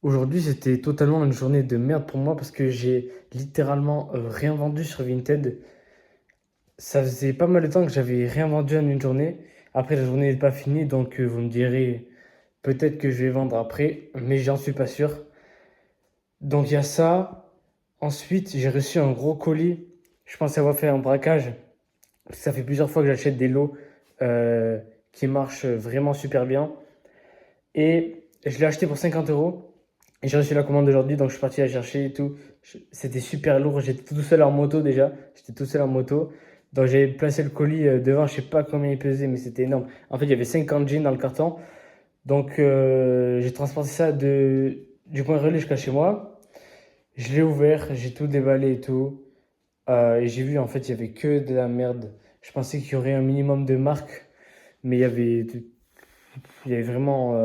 Aujourd'hui, c'était totalement une journée de merde pour moi parce que j'ai littéralement rien vendu sur Vinted. Ça faisait pas mal de temps que j'avais rien vendu en une journée. Après, la journée n'est pas finie, donc vous me direz peut-être que je vais vendre après, mais j'en suis pas sûr. Donc il y a ça. Ensuite, j'ai reçu un gros colis. Je pensais avoir fait un braquage. Ça fait plusieurs fois que j'achète des lots euh, qui marchent vraiment super bien. Et je l'ai acheté pour 50 euros. Et j'ai reçu la commande aujourd'hui, donc je suis parti la chercher et tout. C'était super lourd. J'étais tout seul en moto déjà. J'étais tout seul en moto. Donc j'ai placé le colis devant. Je sais pas combien il pesait, mais c'était énorme. En fait, il y avait 50 jeans dans le carton. Donc j'ai transporté ça du point relais jusqu'à chez moi. Je l'ai ouvert, j'ai tout déballé et tout. Et j'ai vu, en fait, il y avait que de la merde. Je pensais qu'il y aurait un minimum de marques, mais il y avait vraiment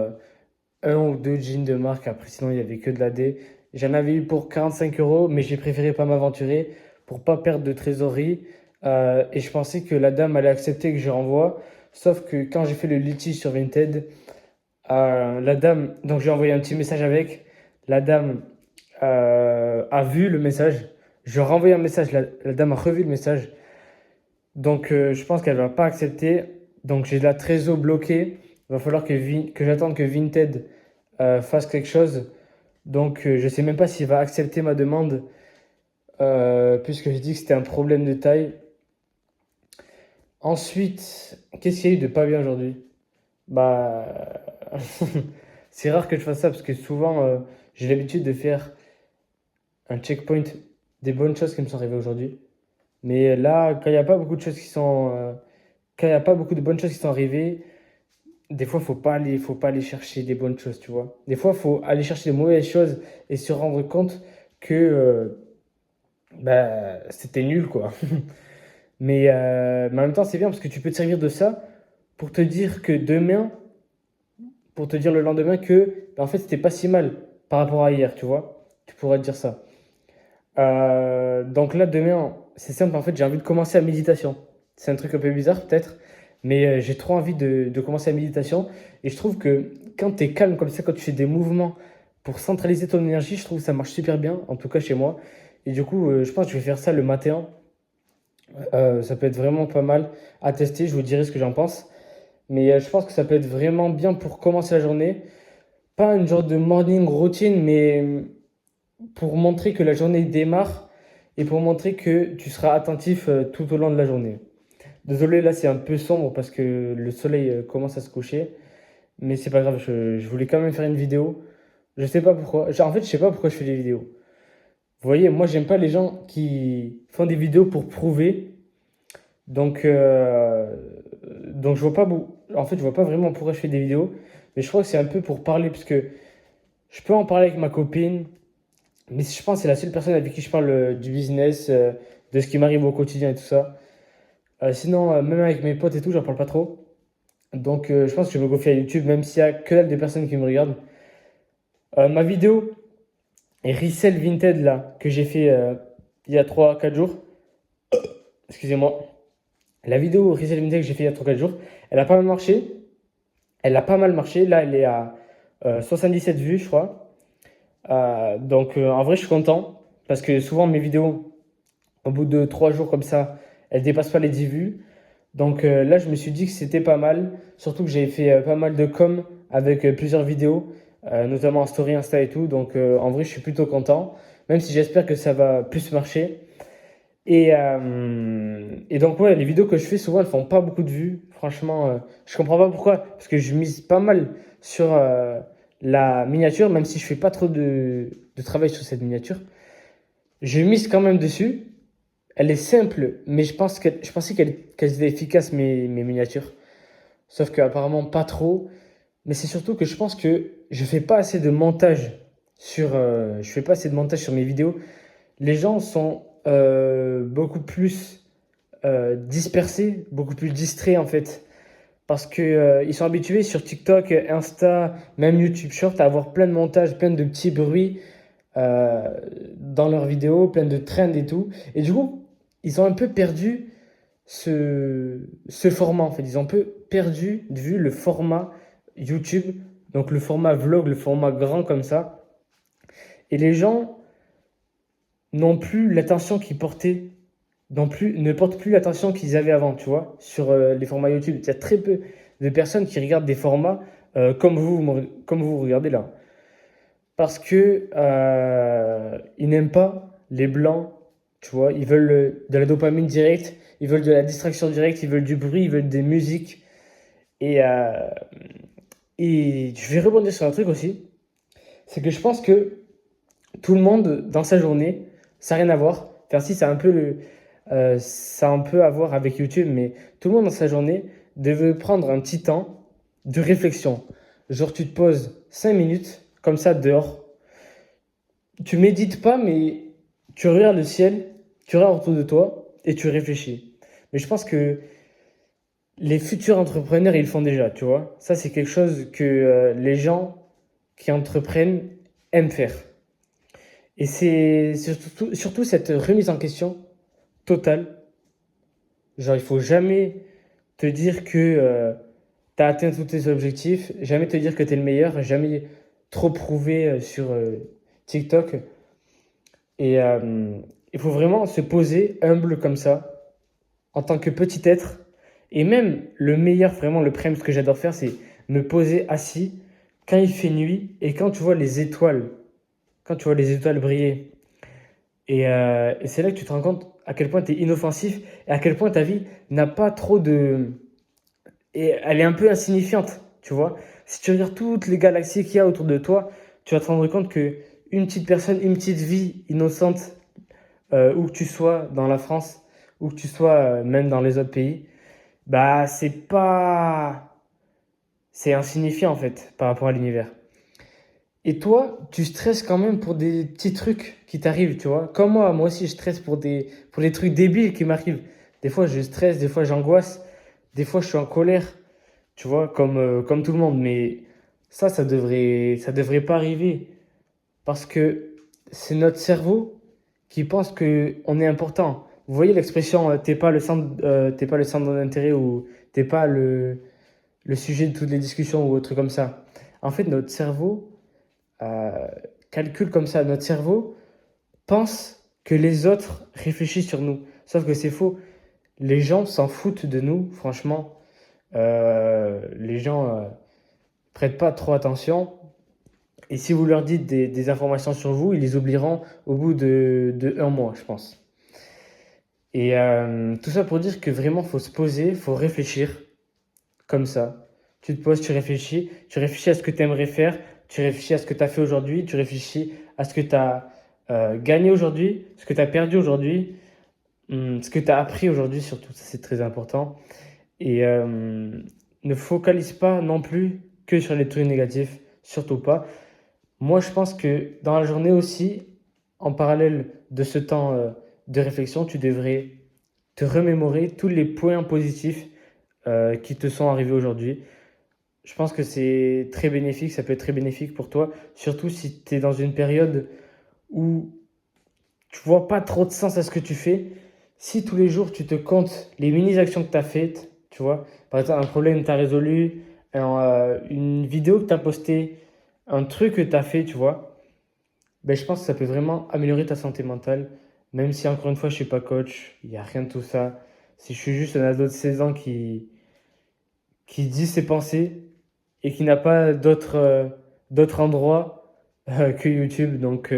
un ou deux jeans de marque. Après, sinon, il y avait que de la D. J'en avais eu pour 45 euros, mais j'ai préféré pas m'aventurer pour pas perdre de trésorerie. Et je pensais que la dame allait accepter que je renvoie. Sauf que quand j'ai fait le litige sur Vinted, la dame, donc j'ai envoyé un petit message avec. La dame a vu le message. Je renvoie un message. La dame a revu le message. Donc, je pense qu'elle va pas accepter. Donc, j'ai de la trésor bloquée. Il va falloir que j'attende que Vinted fasse quelque chose. Donc, je sais même pas s'il va accepter ma demande, puisque j'ai dit que c'était un problème de taille. Ensuite, qu'est-ce qu'il y a eu de pas bien aujourd'hui? Bah, c'est rare que je fasse ça parce que souvent, j'ai l'habitude de faire un checkpoint des bonnes choses qui me sont arrivées aujourd'hui. Mais là, quand il n'y a pas beaucoup de choses quand il y a pas beaucoup de bonnes choses qui sont arrivées, des fois, faut pas aller chercher des bonnes choses, tu vois. Des fois, faut aller chercher des mauvaises choses et se rendre compte que bah, c'était nul, quoi. Mais en même temps, c'est bien parce que tu peux te servir de ça pour te dire que demain, pour te dire le lendemain que, bah, en fait, c'était pas si mal par rapport à hier, tu vois. Tu pourrais te dire ça. Donc là, demain, c'est simple, en fait, j'ai envie de commencer la méditation. C'est un truc un peu bizarre, peut-être, mais j'ai trop envie de commencer la méditation. Et je trouve que quand tu es calme comme ça, quand tu fais des mouvements pour centraliser ton énergie, je trouve que ça marche super bien, en tout cas chez moi. Et du coup, je pense que je vais faire ça le matin. Ça peut être vraiment pas mal à tester, je vous dirai ce que j'en pense. Mais je pense que ça peut être vraiment bien pour commencer la journée. Pas une genre de morning routine, mais pour montrer que la journée démarre et pour montrer que tu seras attentif tout au long de la journée. Désolé, là c'est un peu sombre parce que le soleil commence à se coucher, mais c'est pas grave, je voulais quand même faire une vidéo. Je sais pas pourquoi. En fait, je sais pas pourquoi je fais des vidéos. Vous voyez, moi j'aime pas les gens qui font des vidéos pour prouver. Donc, donc je vois pas, en fait, je vois pas vraiment pourquoi je fais des vidéos, mais je crois que c'est un peu pour parler, parce que je peux en parler avec ma copine, mais je pense que c'est la seule personne avec qui je parle du business, de ce qui m'arrive au quotidien et tout ça. Sinon, même avec mes potes et tout, j'en parle pas trop. Donc, je pense que je vais me confier à YouTube, même s'il y a que dalle de personnes qui me regardent. Ma vidéo Resell Vinted, là, que j'ai fait il y a 3 4 jours, excusez-moi. La vidéo Resell Vinted que j'ai fait il y a 3 4 jours, elle a pas mal marché. Elle a pas mal marché. Là, elle est à 77 vues, je crois. Donc, en vrai, je suis content. Parce que souvent, mes vidéos, au bout de 3 jours comme ça, elles dépassent pas les 10 vues. Donc là, je me suis dit que c'était pas mal. Surtout que j'avais fait pas mal de com avec plusieurs vidéos, notamment en story Insta et tout. Donc en vrai, je suis plutôt content. Même si j'espère que ça va plus marcher. Et donc, ouais, les vidéos que je fais, souvent, elles font pas beaucoup de vues. Franchement, je comprends pas pourquoi. Parce que je mise pas mal sur la miniature, même si je fais pas trop de travail sur cette miniature. Je mise quand même dessus. Elle est simple, mais je pensais qu'elle était efficace, mes miniatures. Sauf qu'apparemment, pas trop. Mais c'est surtout que je pense que je fais pas assez de montage je fais pas assez de montage sur mes vidéos. Les gens sont beaucoup plus dispersés, beaucoup plus distraits en fait. Parce que ils sont habitués sur TikTok, Insta, même YouTube Short à avoir plein de montages, plein de petits bruits euh, dans leurs vidéos, plein de trends et tout. Et du coup, ils ont un peu perdu ce format en fait. Ils ont un peu perdu de vue le format YouTube, donc le format vlog, le format grand comme ça. Et les gens n'ont plus l'attention qu'ils portaient, ne portent plus l'attention qu'ils avaient avant, tu vois, sur les formats YouTube. Il y a très peu de personnes qui regardent des formats comme vous regardez là. Parce que ils n'aiment pas les blancs, tu vois, ils veulent de la dopamine directe, ils veulent de la distraction directe, ils veulent du bruit, ils veulent des musiques. Et, euh, et je vais rebondir sur un truc aussi, c'est que je pense que tout le monde dans sa journée, ça n'a rien à voir. Enfin, si, ça a un peu à voir avec YouTube, mais tout le monde dans sa journée devait prendre un petit temps de réflexion. Genre, tu te poses 5 minutes, comme ça, dehors. Tu médites pas, mais tu regardes le ciel, tu regardes autour de toi et tu réfléchis. Mais je pense que les futurs entrepreneurs, ils le font déjà, tu vois. Ça, c'est quelque chose que les gens qui entreprennent aiment faire. Et c'est surtout cette remise en question totale. Genre, il faut jamais te dire que tu as atteint tous tes objectifs, jamais te dire que tu es le meilleur, jamais trop prouver sur TikTok. Et il faut vraiment se poser humble comme ça, en tant que petit être. Et même le meilleur, vraiment le prime, ce que j'adore faire, c'est me poser assis quand il fait nuit et quand tu vois les étoiles, quand tu vois les étoiles briller. Et c'est là que tu te rends compte à quel point tu es inoffensif et à quel point ta vie n'a pas trop de... Et elle est un peu insignifiante, tu vois. Si tu regardes toutes les galaxies qu'il y a autour de toi, tu vas te rendre compte que une petite personne, une petite vie innocente, où que tu sois dans la France, où que tu sois même dans les autres pays, bah c'est insignifiant en fait par rapport à l'univers. Et toi, tu stresses quand même pour des petits trucs qui t'arrivent, tu vois. Comme moi aussi je stresse pour des trucs débiles qui m'arrivent. Des fois je stresse, des fois j'angoisse, des fois je suis en colère, tu vois, comme tout le monde. Mais ça devrait pas arriver. Parce que c'est notre cerveau qui pense que on est important. Vous voyez l'expression t'es pas le centre d'intérêt ou t'es pas le sujet de toutes les discussions ou autre truc comme ça. En fait, notre cerveau euh, calcule comme ça. Notre cerveau pense que les autres réfléchissent sur nous. Sauf que c'est faux. Les gens s'en foutent de nous, franchement. Les gens prêtent pas trop attention. Et si vous leur dites des informations sur vous, ils les oublieront au bout de un mois, je pense. Et tout ça pour dire que vraiment, faut se poser, faut réfléchir comme ça. Tu te poses, tu réfléchis à ce que tu aimerais faire, tu réfléchis à ce que tu as fait aujourd'hui, tu réfléchis à ce que tu as gagné aujourd'hui, ce que tu as perdu aujourd'hui, ce que tu as appris aujourd'hui, surtout, ça c'est très important. Et ne focalise pas non plus que sur les trucs négatifs, surtout pas. Moi, je pense que dans la journée aussi, en parallèle de ce temps de réflexion, tu devrais te remémorer tous les points positifs qui te sont arrivés aujourd'hui. Je pense que c'est très bénéfique, ça peut être très bénéfique pour toi, surtout si tu es dans une période où tu vois pas trop de sens à ce que tu fais. Si tous les jours tu te comptes les mini-actions que tu as faites, tu vois, par exemple un problème que tu as résolu, une vidéo que tu as postée, un truc que tu as fait, tu vois, ben, je pense que ça peut vraiment améliorer ta santé mentale, même si encore une fois je suis pas coach, il n'y a rien de tout ça. Si je suis juste un ado de 16 ans qui dit ses pensées et qui n'a pas d'autre endroit que YouTube. Donc,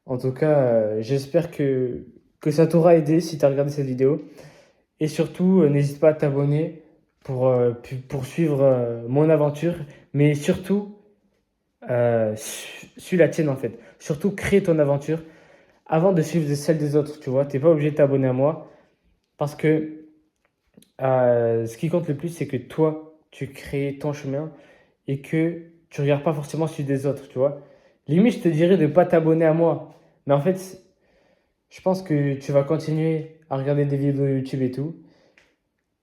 en tout cas, j'espère que ça t'aura aidé si tu as regardé cette vidéo. Et surtout, n'hésite pas à t'abonner pour poursuivre mon aventure. Mais surtout, suis la tienne en fait. Surtout, crée ton aventure avant de suivre celle des autres. Tu vois, t'es pas obligé de t'abonner à moi parce que ce qui compte le plus, c'est que toi, tu crées ton chemin et que tu regardes pas forcément celui des autres, tu vois. Limite, je te dirais de ne pas t'abonner à moi. Mais en fait, je pense que tu vas continuer à regarder des vidéos YouTube et tout.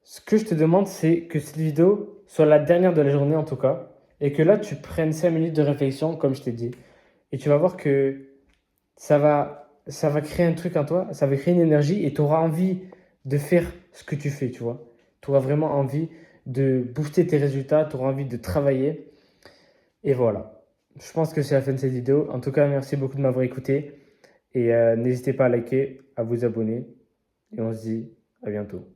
Ce que je te demande, c'est que cette vidéo soit la dernière de la journée en tout cas. Et que là, tu prennes 5 minutes de réflexion, comme je t'ai dit. Et tu vas voir que ça va créer un truc en toi, ça va créer une énergie et tu auras envie de faire ce que tu fais, tu vois. Tu auras vraiment envie de booster tes résultats, tu auras envie de travailler. Et voilà. Je pense que c'est la fin de cette vidéo. En tout cas, merci beaucoup de m'avoir écouté. Et n'hésitez pas à liker, à vous abonner. Et on se dit à bientôt.